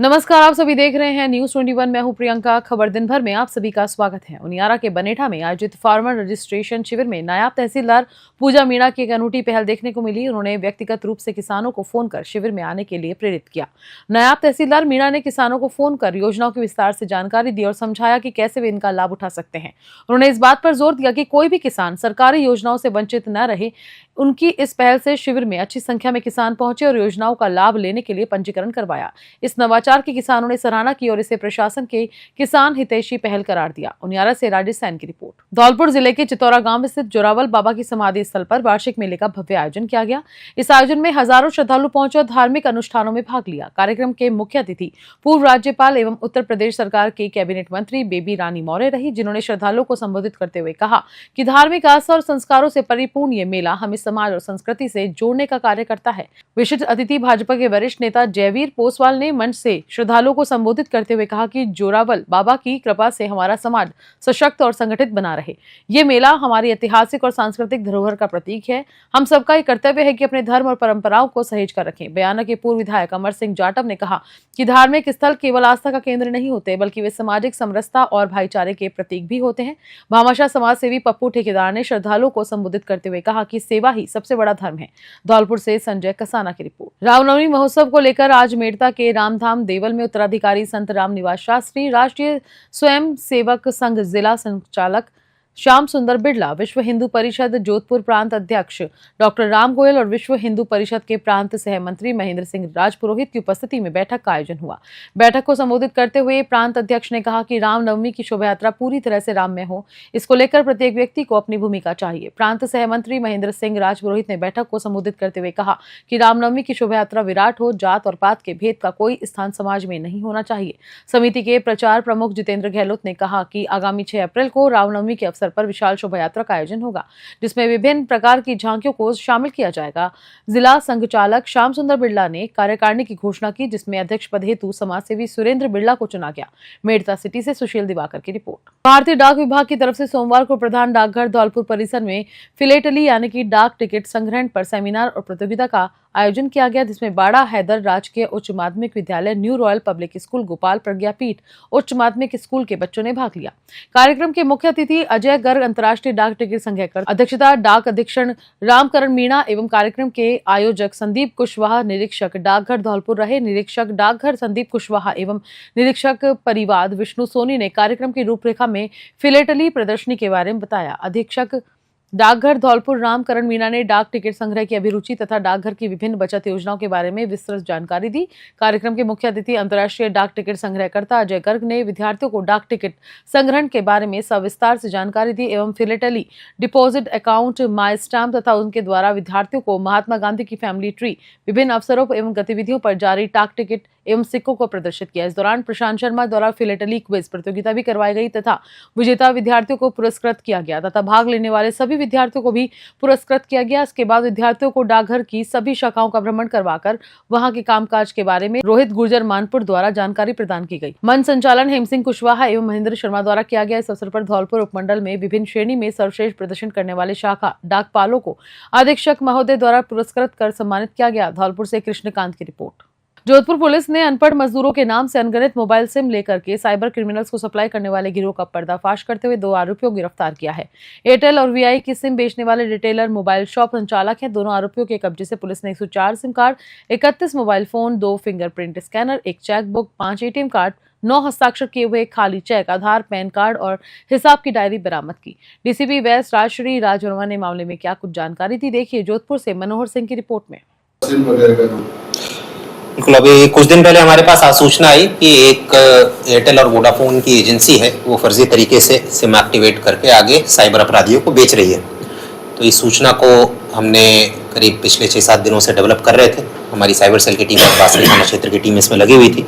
नमस्कार, आप सभी देख रहे हैं न्यूज 21। मैं हूं प्रियंका। खबर दिन भर में आप सभी का स्वागत है। उनियारा के बनेठा में आयोजित फार्मर रजिस्ट्रेशन शिविर में नायब तहसीलदार पूजा मीणा की एक अनूठी पहल देखने को मिली। उन्होंने व्यक्तिगत रूप से किसानों को फोन कर शिविर में आने के लिए प्रेरित किया। नायब तहसीलदार मीणा ने किसानों को फोन कर योजनाओं की विस्तार से जानकारी दी और समझाया कि कैसे वे इनका लाभ उठा सकते हैं। उन्होंने इस बात पर जोर दिया कि कोई भी किसान सरकारी योजनाओं से वंचित न रहे। उनकी इस पहल से शिविर में अच्छी संख्या में किसान पहुंचे और योजनाओं का लाभ लेने के लिए पंजीकरण करवाया। इस नवाचार की किसानों ने सराहना की और इसे प्रशासन के किसान हितैषी पहल करार दिया। उनियारा से राजेश सैन की रिपोर्ट। धौलपुर जिले के चितौरा गांव स्थित जोरावल बाबा की समाधि स्थल पर वार्षिक मेले का भव्य आयोजन किया गया। इस आयोजन में हजारों श्रद्धालु पहुंचे और धार्मिक अनुष्ठानों में भाग लिया। कार्यक्रम के मुख्य अतिथि पूर्व राज्यपाल एवं उत्तर प्रदेश सरकार के कैबिनेट मंत्री बेबी रानी मौर्य रही, जिन्होंने श्रद्धालुओं को संबोधित करते हुए कहा कि धार्मिक आस्था और संस्कारों से परिपूर्ण ये मेला हमें समाज और संस्कृति से जोड़ने का कार्य करता है। विशिष्ट अतिथि भाजपा के वरिष्ठ नेता जयवीर पोसवाल ने मंच से श्रद्धालुओं को संबोधित करते हुए कहा कि जोरावल बाबा की कृपा से हमारा समाज सशक्त और संगठित बना रहे। ये मेला हमारी ऐतिहासिक और सांस्कृतिक धरोहर का प्रतीक है। हम सबका ये कर्तव्य है कि अपने धर्म और परंपराओं को सहेज कर रखें। बयाना के पूर्व विधायक अमर सिंह जाटव ने कहा कि धार्मिक स्थल केवल आस्था का केंद्र नहीं होते, बल्कि वे सामाजिक समरसता और भाईचारे के प्रतीक भी होते हैं। भामाशाह समाज सेवी पप्पू ठेकेदार ने श्रद्धालुओं को संबोधित करते हुए कहा कि सेवा ही सबसे बड़ा धर्म है। धौलपुर से संजय कसाना की रिपोर्ट। रामनवमी महोत्सव को लेकर आज मेड़ता के रामधाम देवल में उत्तराधिकारी संत राम निवास शास्त्री, राष्ट्रीय स्वयं सेवक संघ जिला संचालक श्याम सुंदर बिड़ला, विश्व हिंदू परिषद जोधपुर प्रांत अध्यक्ष डॉक्टर राम गोयल और विश्व हिंदू परिषद के प्रांत सह मंत्री महेंद्र सिंह राजपुरोहित की उपस्थिति में बैठक का आयोजन हुआ। बैठक को संबोधित करते हुए प्रांत अध्यक्ष ने कहा कि रामनवमी की शोभा यात्रा पूरी तरह से राममय हो, इसको लेकर प्रत्येक व्यक्ति को अपनी भूमिका चाहिए। प्रांत सह मंत्री महेंद्र सिंह राजपुरोहित ने बैठक को संबोधित करते हुए कहा कि रामनवमी की शोभा यात्रा विराट हो, जात और पात के भेद का कोई स्थान समाज में नहीं होना चाहिए। समिति के प्रचार प्रमुख जितेंद्र गहलोत ने कहा कि आगामी 6 अप्रैल को रामनवमी के अवसर पर विशाल शोभा यात्रा का आयोजन होगा, जिसमें विभिन्न प्रकार की झांकियों को शामिल किया जाएगा। जिला संघचालक श्याम सुंदर बिड़ला ने कार्यकारिणी की घोषणा की, जिसमें अध्यक्ष पद हेतु समाजसेवी सुरेंद्र बिड़ला को चुना गया। मेड़ता सिटी से सुशील दिवाकर की रिपोर्ट। भारतीय डाक विभाग की तरफ से सोमवार को प्रधान डाकघर धौलपुर परिसर में फिलेटली यानी कि डाक टिकट संग्रहण पर सेमिनार और प्रतियोगिता का आयोजन किया गया, जिसमें बाड़ा हैदर राजकीय उच्च माध्यमिक विद्यालय, new royal public school, Gopal Pragyapeeth उच्च माध्यमिक स्कूल के बच्चों ने भाग लिया। कार्यक्रम के मुख्य अतिथि अजय गर्ग अंतर्राष्ट्रीय डाक टिकट संघ की अध्यक्षता डाक अधीक्षण रामकरण मीणा एवं कार्यक्रम के आयोजक संदीप कुशवाहा, निरीक्षक डाकघर धौलपुर रहे। निरीक्षक डाकघर संदीप कुशवाहा एवं निरीक्षक परिवाद विष्णु सोनी ने कार्यक्रम की रूपरेखा में फिलेटली प्रदर्शनी के बारे में बताया। अधीक्षक डाकघर धौलपुर रामकरण मीणा ने डाक टिकट संग्रह की अभिरुचि तथा डाकघर की विभिन्न बचत योजनाओं के बारे में विस्तृत जानकारी दी। कार्यक्रम के मुख्य अतिथि अंतर्राष्ट्रीय डाक टिकट संग्रहकर्ता अजय गर्ग ने विद्यार्थियों को डाक टिकट संग्रहण के बारे में सविस्तार से जानकारी दी एवं फिलेटली डिपॉजिट अकाउंट, माई स्टैम्प तथा उनके द्वारा विद्यार्थियों को महात्मा गांधी की फैमिली ट्री, विभिन्न अवसरों एवं गतिविधियों पर जारी डाक टिकट एवं सिक्कों को प्रदर्शित किया। इस दौरान प्रशांत शर्मा द्वारा फिलेटली क्विज प्रतियोगिता भी करवाई गई तथा विजेता विद्यार्थियों को पुरस्कृत किया गया तथा भाग लेने वाले सभी विद्यार्थियों को भी पुरस्कृत किया गया। इसके बाद विद्यार्थियों को डाकघर की सभी शाखाओं का भ्रमण करवाकर वहां के कामकाज के बारे में रोहित गुर्जर मानपुर द्वारा जानकारी प्रदान की गई। मंच संचालन हेमसिंह कुशवाहा एवं महेंद्र शर्मा द्वारा किया गया। इस अवसर पर धौलपुर उपमंडल में विभिन्न श्रेणी में सर्वश्रेष्ठ प्रदर्शन करने वाले शाखा डाकपालों को अधीक्षक महोदय द्वारा पुरस्कृत कर सम्मानित किया गया। धौलपुर से कृष्णकांत की रिपोर्ट। जोधपुर पुलिस ने अनपढ़ मजदूरों के नाम से अनगिनत मोबाइल सिम लेकर के साइबर क्रिमिनल्स को सप्लाई करने वाले गिरोह का पर्दाफाश करते हुए 2 आरोपियों को गिरफ्तार किया है। एयरटेल और वीआई की सिम बेचने वाले रिटेलर मोबाइल शॉप संचालक हैं। दोनों आरोपियों के कब्जे से पुलिस ने 104 SIM card, 31 mobile phone, 2 fingerprint scanner, 1 chequebook, 5 ATM card, 9 हस्ताक्षर किए हुए खाली चेक, आधार, पैन कार्ड और हिसाब की डायरी बरामद की। डीसीपी वेस्ट राजश्री राजवर्मा ने मामले में क्या कुछ जानकारी दी, देखिए जोधपुर से मनोहर सिंह की रिपोर्ट में। बिल्कुल, अभी कुछ दिन पहले हमारे पास सूचना आई कि एक एयरटेल और वोडाफोन की एजेंसी है, वो फर्जी तरीके से सिम एक्टिवेट करके आगे साइबर अपराधियों को बेच रही है। तो इस सूचना को हमने करीब पिछले 6-7 दिनों से डेवलप कर रहे थे। हमारी साइबर सेल की टीम और बासरी थाना क्षेत्र की टीम इसमें लगी हुई थी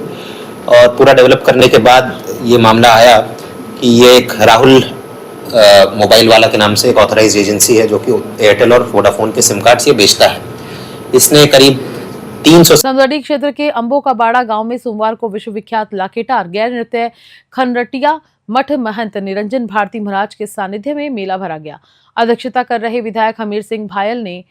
और पूरा डेवलप करने के बाद ये मामला आया कि ये एक राहुल मोबाइल वाला के नाम से एक ऑथराइज एजेंसी है जो कि एयरटेल और वोडाफोन के सिम कार्ड्स ये बेचता है। इसने करीब 300 समदड़ी क्षेत्र के अंबो का बाड़ा गांव में सोमवार को विश्वविख्यात लाकेटार गैर नृत्य खनरटिया मठ महंत निरंजन भारती महाराज के सानिध्य में मेला भरा गया। अध्यक्षता कर रहे विधायक हमीर सिंह भायल ने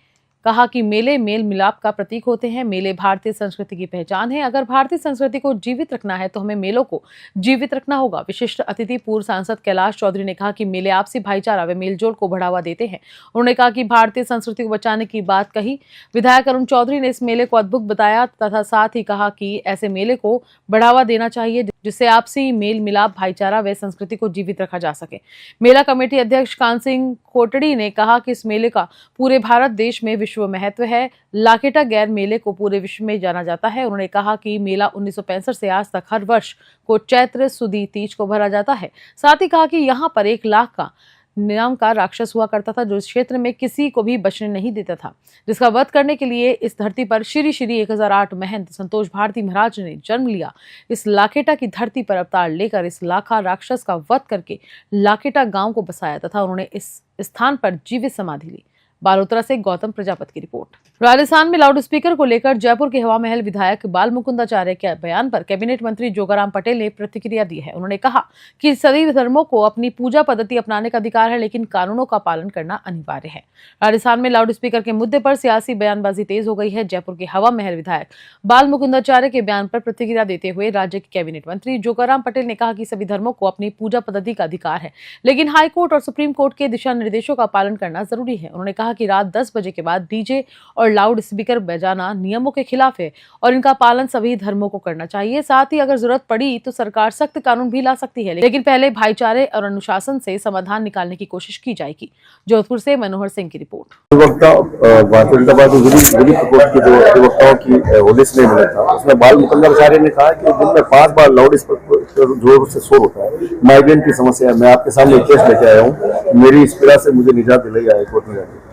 कहा कि मेले मेल मिलाप का प्रतीक होते हैं। मेले भारतीय संस्कृति की पहचान है। अगर भारतीय संस्कृति को जीवित रखना है तो हमें मेलों को जीवित रखना होगा। विशिष्ट अतिथि पूर्व सांसद कैलाश चौधरी ने कहा कि मेले आपसी भाईचारा व मेलजोल को बढ़ावा देते हैं। उन्होंने कहा कि भारतीय संस्कृति को बचाने की बात कही। विधायक अरुण चौधरी ने इस मेले को अद्भुत बताया तथा साथ ही कहा कि ऐसे मेले को बढ़ावा देना चाहिए जिससे आपसी मेल मिलाप, भाईचारा व संस्कृति को जीवित रखा जा सके। मेला कमेटी अध्यक्ष कान सिंह कोटड़ी ने कहा कि इस मेले का पूरे भारत देश में विश्व महत्व है। लाखेटा गैर मेले को पूरे विश्व में जाना जाता है। उन्होंने कहा कि मेला 1965 से आज तक हर वर्ष को चैत्र सुदी तीज को भरा जाता है। साथ ही कहा कि यहाँ पर 1 लाख का नाम का राक्षस हुआ करता था जो इस क्षेत्र में किसी को भी बचने नहीं देता था, जिसका वध करने के लिए इस धरती पर श्री श्री 1008 महंत संतोष भारती महाराज ने जन्म लिया। इस लाखेटा की धरती पर अवतार लेकर इस लाखा राक्षस का वध करके लाखेटा गांव को बसाया तथा उन्होंने इस स्थान पर जीवित समाधि ली। बालोतरा से गौतम प्रजापति की रिपोर्ट। राजस्थान में लाउड स्पीकर को लेकर जयपुर के हवा महल विधायक बाल मुकुंदाचार्य के बयान पर कैबिनेट मंत्री जोगाराम पटेल ने प्रतिक्रिया दी है। उन्होंने कहा कि सभी धर्मों को अपनी पूजा पद्धति अपनाने का अधिकार है, लेकिन कानूनों का पालन करना अनिवार्य है। राजस्थान में लाउड स्पीकर के मुद्दे पर सियासी बयानबाजी तेज हो गई है। जयपुर के हवा महल विधायक बाल मुकुंदाचार्य के बयान पर प्रतिक्रिया देते हुए राज्य के कैबिनेट मंत्री जोगाराम पटेल ने कहा कि सभी धर्मों को अपनी पूजा पद्धति का अधिकार है, लेकिन हाईकोर्ट और सुप्रीम कोर्ट के दिशा निर्देशों का पालन करना जरूरी है। उन्होंने कहा कि रात 10 बजे के बाद डीजे और लाउड स्पीकर बजाना नियमों के खिलाफ है और इनका पालन सभी धर्मों को करना चाहिए। साथ ही अगर जरूरत पड़ी तो सरकार सख्त कानून भी ला सकती है, लेकिन पहले भाईचारे और अनुशासन से समाधान निकालने की कोशिश की जाएगी। जोधपुर से मनोहर सिंह की रिपोर्ट। भारतीय जनता पार्टी की जो अधिवक्ताओं की होलिस में मिला था, उसमें बाल मुकुंदाचार्य ने कहा कि दिन में 5 बार लाउड स्पीकर जोर से शोर होता है। माइग्रेन की समस्या है। मैं आपके सामने केस लेके आया हूँ। मेरी इस पीड़ा से मुझे निजात दिलाई हाई कोर्ट में जाके।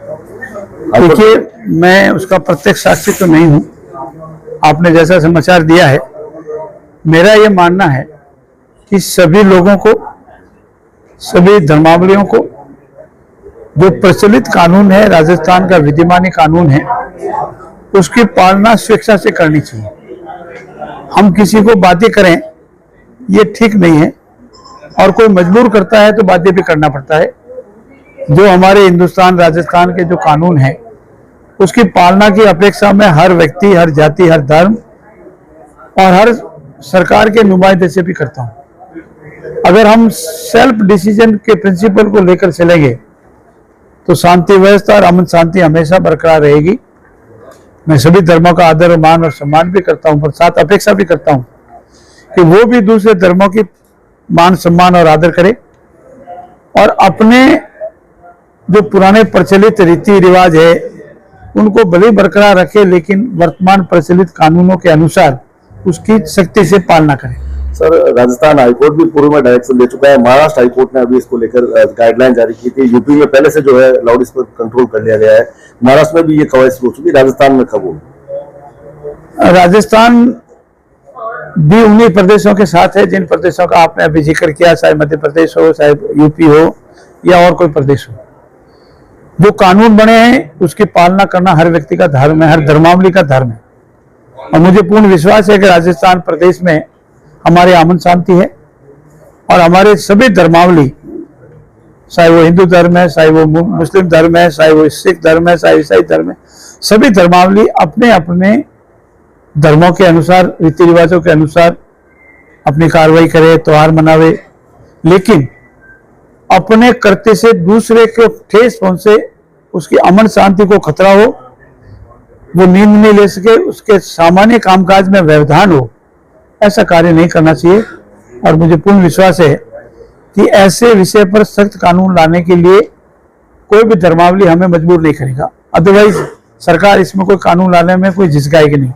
देखिए, मैं उसका प्रत्यक्ष साक्षी तो नहीं हूं। आपने जैसा समाचार दिया है, मेरा ये मानना है कि सभी लोगों को, सभी धर्मावलंबियों को जो प्रचलित कानून है, राजस्थान का विधिमानी कानून है, उसकी पालना स्वेच्छा से करनी चाहिए। हम किसी को बाध्य करें ये ठीक नहीं है, और कोई मजबूर करता है तो बाध्य भी करना पड़ता है। जो हमारे हिंदुस्तान, राजस्थान के जो कानून है, उसकी पालना की अपेक्षा में हर व्यक्ति, हर जाति, हर धर्म और हर सरकार के नुमाइंदे से भी करता हूं। अगर हम सेल्फ डिसीजन के प्रिंसिपल को लेकर चलेंगे तो शांति व्यवस्था और अमन शांति हमेशा बरकरार रहेगी। मैं सभी धर्मों का आदर, मान और सम्मान भी करता हूं, पर साथ अपेक्षा भी करता हूं कि वो भी दूसरे धर्मों की मान, सम्मान और आदर करें और अपने जो पुराने प्रचलित रीति रिवाज है उनको भले बरकरार रखे, लेकिन वर्तमान प्रचलित कानूनों के अनुसार उसकी सख्ती से पालना करें। सर, राजस्थान हाईकोर्ट भी पूर्व में डायरेक्शन दे चुका है। महाराष्ट्र हाईकोर्ट ने अभी इसको लेकर गाइडलाइन जारी की थी। यूपी में पहले से जो है लाउड स्पीकर कंट्रोल कर लिया गया है। महाराष्ट्र में भी ये कवायद शुरू हो चुकी है। राजस्थान में कब होगी? राजस्थान भी उन्हीं प्रदेशों के साथ है जिन प्रदेशों का आपने अभी जिक्र किया, चाहे मध्य प्रदेश हो, चाहे यूपी हो या और कोई प्रदेश हो। जो कानून बने हैं उसकी पालना करना हर व्यक्ति का धर्म है, हर धर्मावलंबी का धर्म है। और मुझे पूर्ण विश्वास है कि राजस्थान प्रदेश में हमारे अमन शांति है और हमारे सभी धर्मावलंबी, चाहे वो हिंदू धर्म है, चाहे वो मुस्लिम धर्म है, चाहे वो सिख धर्म है, चाहे ईसाई धर्म है, सभी धर्मावलंबी अपने अपने धर्मों के अनुसार, रीति रिवाजों के अनुसार अपनी कार्रवाई करे, त्योहार मनावे, लेकिन अपने कृत्य से दूसरे को ठेस पहुंचे, उसकी अमन शांति को खतरा हो, वो नींद नहीं ले सके, उसके सामान्य कामकाज में व्यवधान हो, ऐसा कार्य नहीं करना चाहिए। और मुझे पूर्ण विश्वास है कि ऐसे विषय पर सख्त कानून लाने के लिए कोई भी धर्मावलंबी हमें मजबूर नहीं करेगा। अदरवाइज सरकार इसमें कोई कानून लाने में कोई झिझकाएगी नहीं।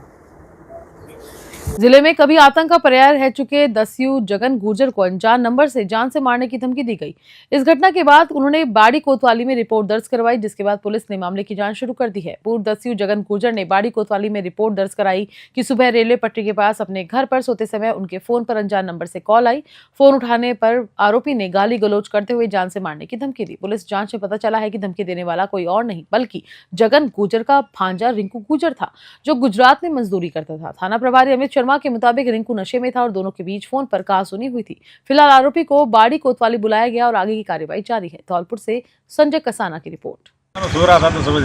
जिले में कभी आतंक का पर्याय रह चुके दस्यु जगन गुर्जर को अनजान नंबर से जान से मारने की धमकी दी गई। इस घटना के बाद उन्होंने बाड़ी कोतवाली में रिपोर्ट दर्ज करवाई, जिसके बाद पुलिस ने मामले की जांच शुरू कर दी है। पूर्व दस्यु जगन गुर्जर ने बाड़ी कोतवाली में रिपोर्ट दर्ज कराई कि सुबह रेलवे पटरी के पास अपने घर पर सोते समय उनके फोन पर अनजान नंबर से कॉल आई। फोन उठाने पर आरोपी ने गाली गलौज करते हुए जान से मारने की धमकी दी। पुलिस जांच में पता चला है कि धमकी देने वाला कोई और नहीं बल्कि जगन गुर्जर का भांजा रिंकू गुर्जर था, जो गुजरात में मजदूरी करता था। थाना प्रभारी अमित शर्मा के मुताबिक रिंकू नशे में था और दोनों के बीच फोन पर कहासुनी हुई थी। फिलहाल आरोपी को बाड़ी कोतवाली बुलाया गया और आगे की कार्रवाई जारी है। धौलपुर से संजय कसाना की रिपोर्ट। सो रहा था तो समझ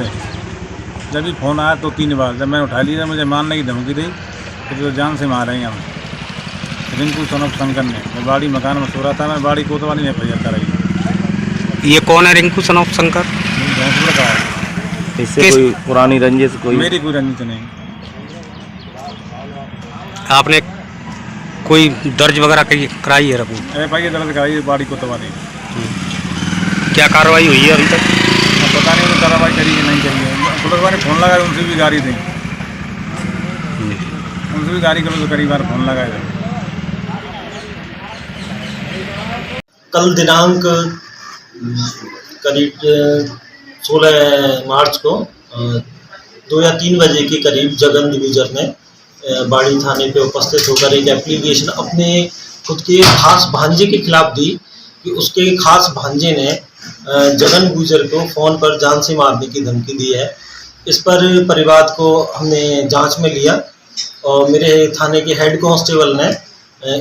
जब भी फ़ोन आया तो 3 बार, जब मैंने उठा लिया मुझे मारने की धमकी दी, तो जान से मार रहे हैं हम। रिंकू सन ऑफ शंकर ने, मैं बाड़ी मकान में सो रहा था, मैं बाड़ी कोतवाली में फैया कराई। ये कौन है रिंकू सन ऑफ शंकर? भैंसपुर का है। इससे कोई पुरानी रंजिश कोई? मेरी कोई रंजिश नहीं। आपने कोई दर्ज वगैरह कराई है रिपोर्ट? FIR दर्ज कराई बाड़ी कोतवाली। क्या कार्रवाई हुई है अभी तक? अब पता नहीं उन्होंने कार्रवाई करी कि नहीं करी है। पुलिस वाले फ़ोन लगाए, उनसे भी गाड़ी दी, उनसे भी गाड़ी करो तो कई बार फ़ोन लगाए। कल दिनांक करीब 16 मार्च को 2 या 3 बजे के करीब जगन गुजर ने बाड़ी थाने पे उपस्थित होकर एक एप्लीकेशन अपने खुद के खास भांजे के खिलाफ दी कि उसके खास भांजे ने जगन गुजर को फ़ोन पर जान से मारने की धमकी दी है। इस पर परिवार को हमने जांच में लिया और मेरे थाने के हेड कांस्टेबल ने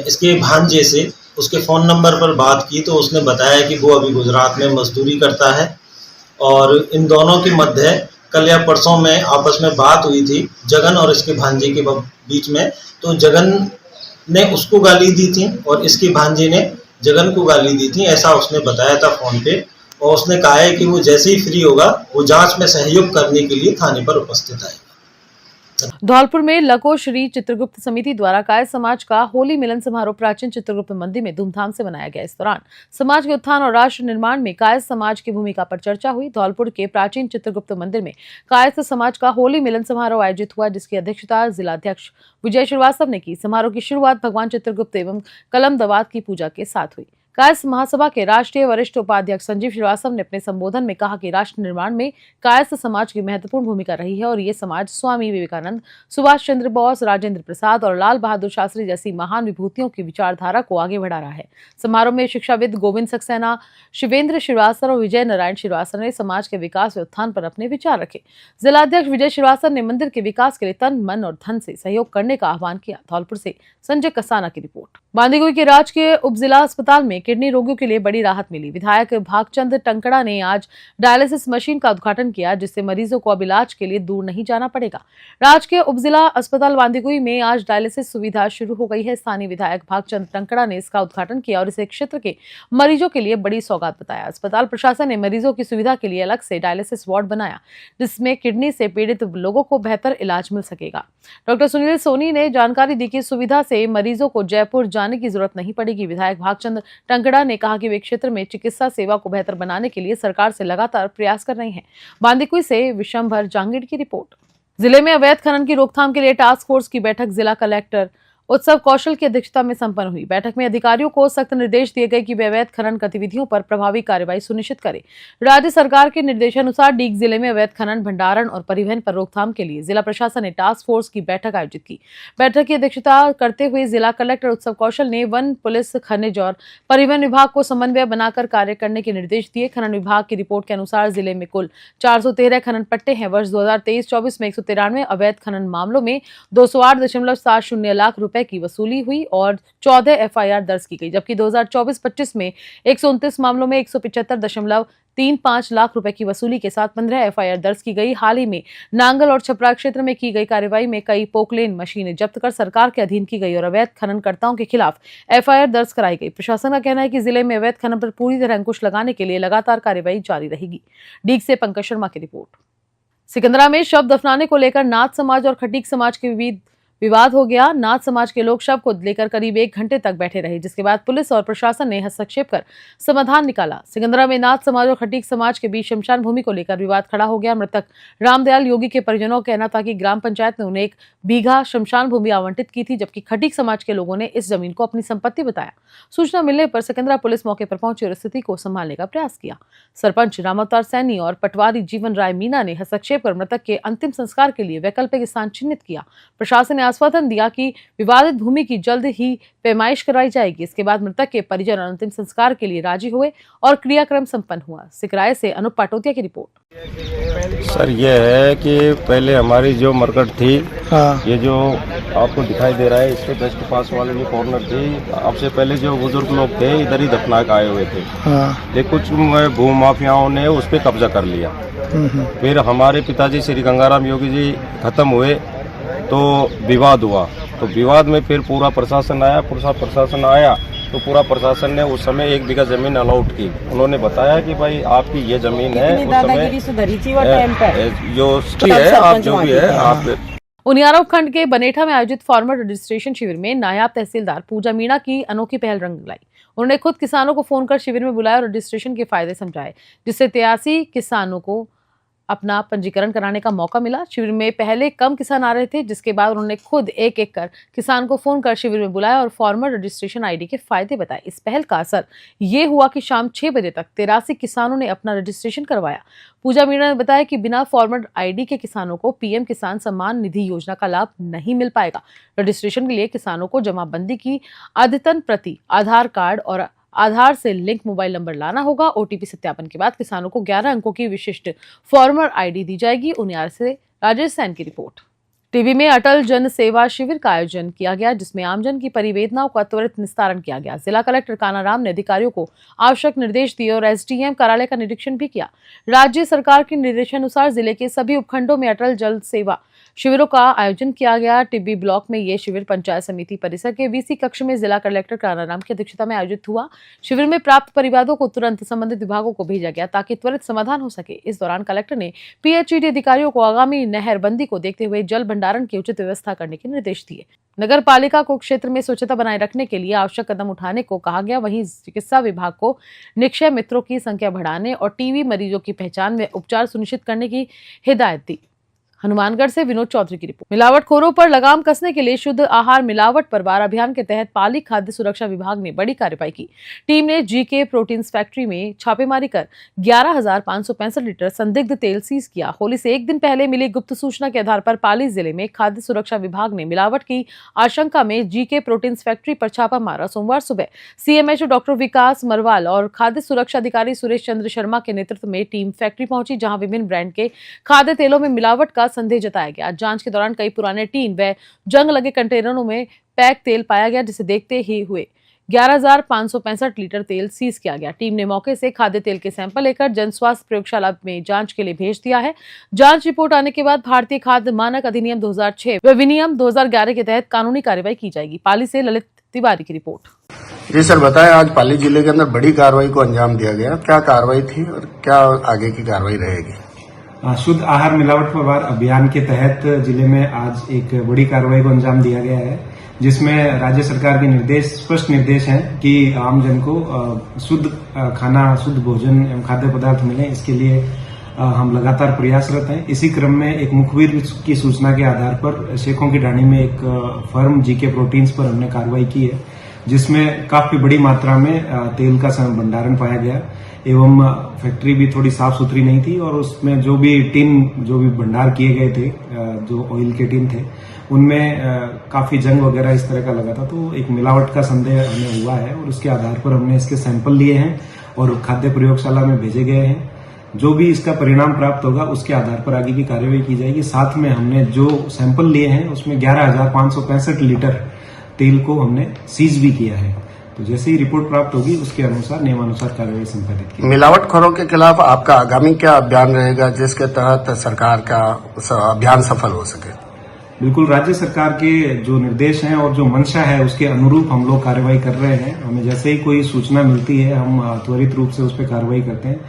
इसके भांजे से उसके फ़ोन नंबर पर बात की तो उसने बताया कि वो अभी गुजरात में मजदूरी करता है और इन दोनों के मध्य कल या परसों में आपस में बात हुई थी जगन और इसके भांजे के बीच में। तो जगन ने उसको गाली दी थी और इसके भांजे ने जगन को गाली दी थी, ऐसा उसने बताया था फ़ोन पे। और उसने कहा है कि वो जैसे ही फ्री होगा वो जांच में सहयोग करने के लिए थाने पर उपस्थित आएगा। धौलपुर में लको श्री चित्रगुप्त समिति द्वारा कायस्थ समाज का होली मिलन समारोह प्राचीन चित्रगुप्त मंदिर में धूमधाम से मनाया गया। इस दौरान समाज के उत्थान और राष्ट्र निर्माण में कायस्थ समाज की भूमिका पर चर्चा हुई। धौलपुर के प्राचीन चित्रगुप्त मंदिर में कायस्थ समाज का होली मिलन समारोह आयोजित हुआ, जिसकी अध्यक्षता जिलाध्यक्ष विजय श्रीवास्तव ने की। समारोह की शुरुआत भगवान चित्रगुप्त एवं कलम दवात की पूजा के साथ हुई। कायस्थ महासभा के राष्ट्रीय वरिष्ठ उपाध्यक्ष संजीव श्रीवास्तव ने अपने संबोधन में कहा कि राष्ट्र निर्माण में कायस्थ समाज की महत्वपूर्ण भूमिका रही है और ये समाज स्वामी विवेकानंद, सुभाष चंद्र बोस, राजेंद्र प्रसाद और लाल बहादुर शास्त्री जैसी महान विभूतियों की विचारधारा को आगे बढ़ा रहा है। समारोह में शिक्षाविद गोविंद सक्सेना, शिवेंद्र श्रीवास्तव और विजय नारायण श्रीवास्तव ने समाज के विकास व उत्थान पर अपने विचार रखे। जिलाध्यक्ष विजय श्रीवास्तव ने मंदिर के विकास के लिए तन, मन और धन से सहयोग करने का आह्वान किया। धौलपुर से संजय कसाना की रिपोर्ट। बांदीकुई के राजकीय उपजिला अस्पताल में किडनी रोगियों के लिए बड़ी राहत मिली। विधायक भागचंद टंकड़ा ने आज डायलिसिस मशीन का उद्घाटन किया, जिससे मरीजों को अब इलाज के लिए दूर नहीं जाना पड़ेगा। राजकीय उपजिला अस्पताल बांदीकुई में आज डायलिसिस सुविधा शुरू हो गई है। स्थानीय विधायक भागचंद टंकड़ा ने इसका उद्घाटन किया और इसे क्षेत्र के मरीजों के लिए बड़ी सौगात बताया। अस्पताल प्रशासन ने मरीजों की सुविधा के लिए अलग से डायलिसिस वार्ड बनाया, जिसमें किडनी से पीड़ित लोगों को बेहतर इलाज मिल सकेगा। डॉक्टर सुनील सोनी ने जानकारी दी कि सुविधा से मरीजों को जयपुर जाने की जरूरत नहीं पड़ेगी। विधायक भागचंद टंकड़ा ने कहा कि वे क्षेत्र में चिकित्सा सेवा को बेहतर बनाने के लिए सरकार से लगातार प्रयास कर रहे हैं। बांदीकुई से विशंभर जांगीड़ की रिपोर्ट। जिले में अवैध खनन की रोकथाम के लिए टास्क फोर्स की बैठक जिला कलेक्टर उत्सव कौशल की अध्यक्षता में संपन्न हुई। बैठक में अधिकारियों को सख्त निर्देश दिए गए कि वे अवैध खनन गतिविधियों पर प्रभावी कार्रवाई सुनिश्चित करें। राज्य सरकार के निर्देशानुसार डीग जिले में अवैध खनन, भंडारण और परिवहन पर रोकथाम के लिए जिला प्रशासन ने टास्क फोर्स की बैठक आयोजित की। बैठक की अध्यक्षता करते हुए जिला कलेक्टर उत्सव कौशल ने वन, पुलिस, खनिज और परिवहन विभाग को समन्वय बनाकर कार्य करने के निर्देश दिए। खनन विभाग की रिपोर्ट के अनुसार जिले में कुल 413 खनन पट्टे हैं। वर्ष 2023-24 में 193 अवैध खनन मामलों में 208.70 लाख रुपए की वसूली हुई और 14 FIR दर्ज की गई, जबकि 2024-25 में 129 मामलों में 175.35 लाख रुपए की वसूली के साथ 15 FIR दर्ज की गई। हाल ही में नांगल और छपरा क्षेत्र में की गई कार्रवाई में कई पोकलेन मशीनें जब्त कर सरकार के अधीन की गई और अवैध खननकर्ताओं के खिलाफ FIR दर्ज कराई गई। प्रशासन का कहना है कि जिले में अवैध खनन पर पूरी तरह अंकुश लगाने के लिए लगातार कार्रवाई जारी रहेगी। डीग से पंकज शर्मा की रिपोर्ट। सिकंदरा में शव दफनाने को लेकर नाथ समाज और खटीक समाज के विवाद हो गया। नाथ समाज के लोग शव को लेकर करीब 1 घंटे तक बैठे रहे, जिसके बाद पुलिस और प्रशासन ने हस्तक्षेप कर समाधान निकाला। सिकंदरा में नाथ समाज और खटीक समाज के बीच शमशान भूमि को लेकर विवाद खड़ा हो गया। मृतक रामदयाल योगी के परिजनों का कहना था कि ग्राम पंचायत ने उन्हें 1 बीघा शमशान भूमि आवंटित की थी, जबकि खटीक समाज के लोगों ने इस जमीन को अपनी संपत्ति बताया। सूचना मिलने पर सिकंदरा पुलिस मौके पर पहुंची और स्थिति को संभालने का प्रयास किया। सरपंच रामावतार सैनी और पटवारी जीवन राय मीना ने हस्तक्षेप कर मृतक के अंतिम संस्कार के लिए वैकल्पिक स्थान चिन्हित किया। प्रशासन ने आश्वासन दिया कि विवादित भूमि की जल्द ही पैमाइश कराई जाएगी। इसके बाद मृतक के परिजन अंतिम संस्कार के लिए राजी हुए और क्रियाक्रम संपन्न हुआ। सिकराय से अनुप पाटोतिया की रिपोर्ट। सर ये है कि पहले हमारी जो मरकट थी, ये जो आपको दिखाई दे रहा है इसके जस्ट पास वाले जो कॉर्नर थी, आपसे पहले जो बुजुर्ग लोग थे इधर ही दफना के आए हुए थे। लेकिन कुछ भू माफियाओं ने उस पर कब्जा कर लिया। फिर हमारे पिताजी श्री गंगाराम योगी जी खत्म हुए तो विवाद हुआ, तो विवाद में फिर पूरा प्रशासन आया तो पूरा प्रशासन ने उस समय 1 बीघा जमीन अलॉट की। उन्होंने बताया कि भाई आपकी ये जमीन है, उस समय जो है आप जो भी है आप। उनियारा उपखंड के बनेठा में आयोजित फार्मर रजिस्ट्रेशन शिविर में नायब तहसीलदार पूजा मीणा की अनोखी पहल रंग लाई। उन्होंने खुद किसानों को फोन कर शिविर में बुलाया और रजिस्ट्रेशन के फायदे समझाए, जिससे 83 किसानों को अपना पंजीकरण कराने का मौका मिला। शिविर में पहले कम किसान आ रहे थे, जिसके बाद उन्होंने खुद एक एक कर किसान को फोन कर शिविर में बुलाया और फार्मर रजिस्ट्रेशन आईडी के फायदे बताए। इस पहल का असर ये हुआ कि शाम 6 बजे तक 83 किसानों ने अपना रजिस्ट्रेशन करवाया। पूजा मीणा ने बताया कि बिना फार्मर आईडी के किसानों को पीएम किसान सम्मान निधि योजना का लाभ नहीं मिल पाएगा। रजिस्ट्रेशन के लिए किसानों को जमाबंदी की अद्यतन प्रति, आधार कार्ड और आधार से लिंक मोबाइल नंबर लाना होगा। ओटीपी सत्यापन के बाद किसानों को 11 अंकों की विशिष्ट फार्मर आईडी दी जाएगी। उनियारा से राजेश सैन की रिपोर्ट। टीबी में अटल जन सेवा शिविर का आयोजन किया गया, जिसमें आमजन की परिवेदनाओं का त्वरित निस्तारण किया गया। जिला कलेक्टर कानाराम ने अधिकारियों को आवश्यक निर्देश दिए और एसडीएम कार्यालय का निरीक्षण भी किया। राज्य सरकार के निर्देशानुसार जिले के सभी उपखंडों में अटल जल सेवा शिविरों का आयोजन किया गया। टिब्बी ब्लॉक में ये शिविर पंचायत समिति परिसर के वीसी कक्ष में जिला कलेक्टर कानाराम की अध्यक्षता में आयोजित हुआ। शिविर में प्राप्त परिवादों को तुरंत संबंधित विभागों को भेजा गया ताकि त्वरित समाधान हो सके। इस दौरान कलेक्टर ने पीएचईडी अधिकारियों को आगामी नहरबंदी को देखते हुए जल भंडारण की उचित व्यवस्था करने के निर्देश दिए। नगर पालिका को क्षेत्र में स्वच्छता बनाए रखने के लिए आवश्यक कदम उठाने को कहा गया। वहीं चिकित्सा विभाग को निक्षय मित्रों की संख्या बढ़ाने और टीबी मरीजों की पहचान व उपचार सुनिश्चित करने की हिदायत दी। हनुमानगढ़ से विनोद चौधरी की रिपोर्ट। मिलावटखोरों पर लगाम कसने के लिए शुद्ध आहार मिलावट पर वार अभियान के तहत पाली खाद्य सुरक्षा विभाग ने बड़ी कार्रवाई की। टीम ने जीके प्रोटीन्स फैक्ट्री में छापेमारी कर 11,565 लीटर संदिग्ध तेल सीज किया। होली से एक दिन पहले मिली गुप्त सूचना के आधार पर पाली जिले में खाद्य सुरक्षा विभाग ने मिलावट की आशंका में जीके प्रोटीन्स फैक्ट्री पर छापा मारा। सोमवार सुबह सीएमएचओ डॉक्टर विकास मरवाल और खाद्य सुरक्षा अधिकारी सुरेश चंद्र शर्मा के नेतृत्व में टीम फैक्ट्री पहुंची, जहां विभिन्न ब्रांड के खाद्य तेलों में मिलावट का संदेह जताया गया। जांच के दौरान कई पुराने टीन व जंग लगे कंटेनरों में पैक तेल पाया गया, जिसे देखते ही हुए 11,565 लीटर तेल सीज किया गया। टीम ने मौके से खाद्य तेल के सैंपल लेकर जन स्वास्थ्य प्रयोगशाला में जांच के लिए भेज दिया है। जांच रिपोर्ट आने के बाद भारतीय खाद्य मानक अधिनियम 2006 व विनियम 2011 के तहत कानूनी कार्रवाई की जाएगी। पाली से ललित तिवारी की रिपोर्ट। जी सर, बताएं, आज पाली जिले के अंदर बड़ी कार्रवाई को अंजाम दिया गया, क्या कार्रवाई थी और क्या आगे की कार्रवाई रहेगी? शुद्ध आहार मिलावट पर वार अभियान के तहत जिले में आज एक बड़ी कार्रवाई को अंजाम दिया गया है, जिसमें राज्य सरकार के स्पष्ट निर्देश हैं कि आमजन को शुद्ध खाना, शुद्ध भोजन एवं खाद्य पदार्थ मिले। इसके लिए हम लगातार प्रयासरत हैं। इसी क्रम में एक मुखबिर की सूचना के आधार पर शेखों की ढाणी में एक फर्म जीके प्रोटीन्स पर हमने कार्रवाई की है, जिसमें काफी बड़ी मात्रा में तेल का भंडारण पाया गया एवं फैक्ट्री भी थोड़ी साफ सुथरी नहीं थी और उसमें जो भी भंडार किए गए थे, जो ऑयल के टिन थे, उनमें काफी जंग वगैरह इस तरह का लगा था। तो एक मिलावट का संदेह हमें हुआ है और उसके आधार पर हमने इसके सैंपल लिए हैं और खाद्य प्रयोगशाला में भेजे गए हैं। जो भी इसका परिणाम प्राप्त होगा उसके आधार पर आगे की कार्रवाई की जाएगी। साथ में हमने जो सैंपल लिए हैं उसमें 11,565 लीटर तेल को हमने सीज भी किया है। तो जैसे ही रिपोर्ट प्राप्त होगी उसके अनुसार नियमानुसार कार्रवाई संपादित की। मिलावटखोरों के खिलाफ आपका आगामी क्या अभियान रहेगा, जिसके तहत सरकार का अभियान सफल हो सके? बिल्कुल, राज्य सरकार के जो निर्देश हैं और जो मंशा है उसके अनुरूप हम लोग कार्रवाई कर रहे हैं। हमें जैसे ही कोई सूचना मिलती है हम त्वरित रूप से उस पर कार्रवाई करते हैं।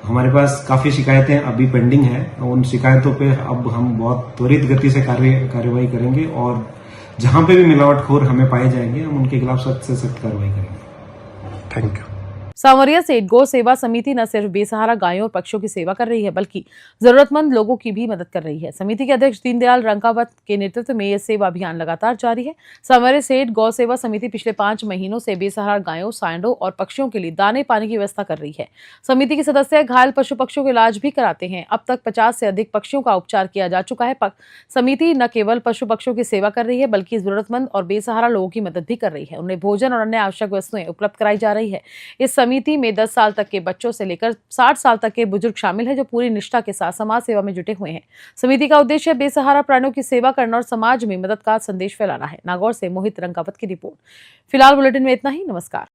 हमारे पास काफी शिकायतें अभी पेंडिंग हैं, उन शिकायतों पे अब हम बहुत त्वरित गति से कार्रवाई करेंगे और जहां पे भी मिलावटखोर हमें पाए जाएंगे हम उनके खिलाफ सख्त से सख्त कार्रवाई करेंगे। Thank you. सांवरिया सेठ गौ सेवा समिति न सिर्फ बेसहारा गायों और पक्षियों की सेवा कर रही है बल्कि जरूरतमंद लोगों की भी मदद कर रही है। समिति के अध्यक्ष दीनदयाल रंकावत के नेतृत्व में यह सेवा अभियान लगातार जारी है। सांवरिया सेठ गौ सेवा समिति पिछले 5 महीनों से बेसहारा गायों, सांडों और पक्षियों के लिए दाने पानी की व्यवस्था कर रही है। समिति के सदस्य घायल पशु पक्षियों का इलाज भी कराते हैं। अब तक 50 से अधिक पक्षियों का उपचार किया जा चुका है। समिति न केवल पशु पक्षियों की सेवा कर रही है बल्कि जरूरतमंद और बेसहारा लोगों की मदद भी कर रही है। उन्हें भोजन और अन्य आवश्यक वस्तुएं उपलब्ध कराई जा रही है। इस समिति में 10 साल तक के बच्चों से लेकर 60 साल तक के बुजुर्ग शामिल हैं जो पूरी निष्ठा के साथ समाज सेवा में जुटे हुए हैं। समिति का उद्देश्य बेसहारा प्राणियों की सेवा करना और समाज में मदद का संदेश फैलाना है। नागौर से मोहित रंकावत की रिपोर्ट। फिलहाल बुलेटिन में इतना ही। नमस्कार।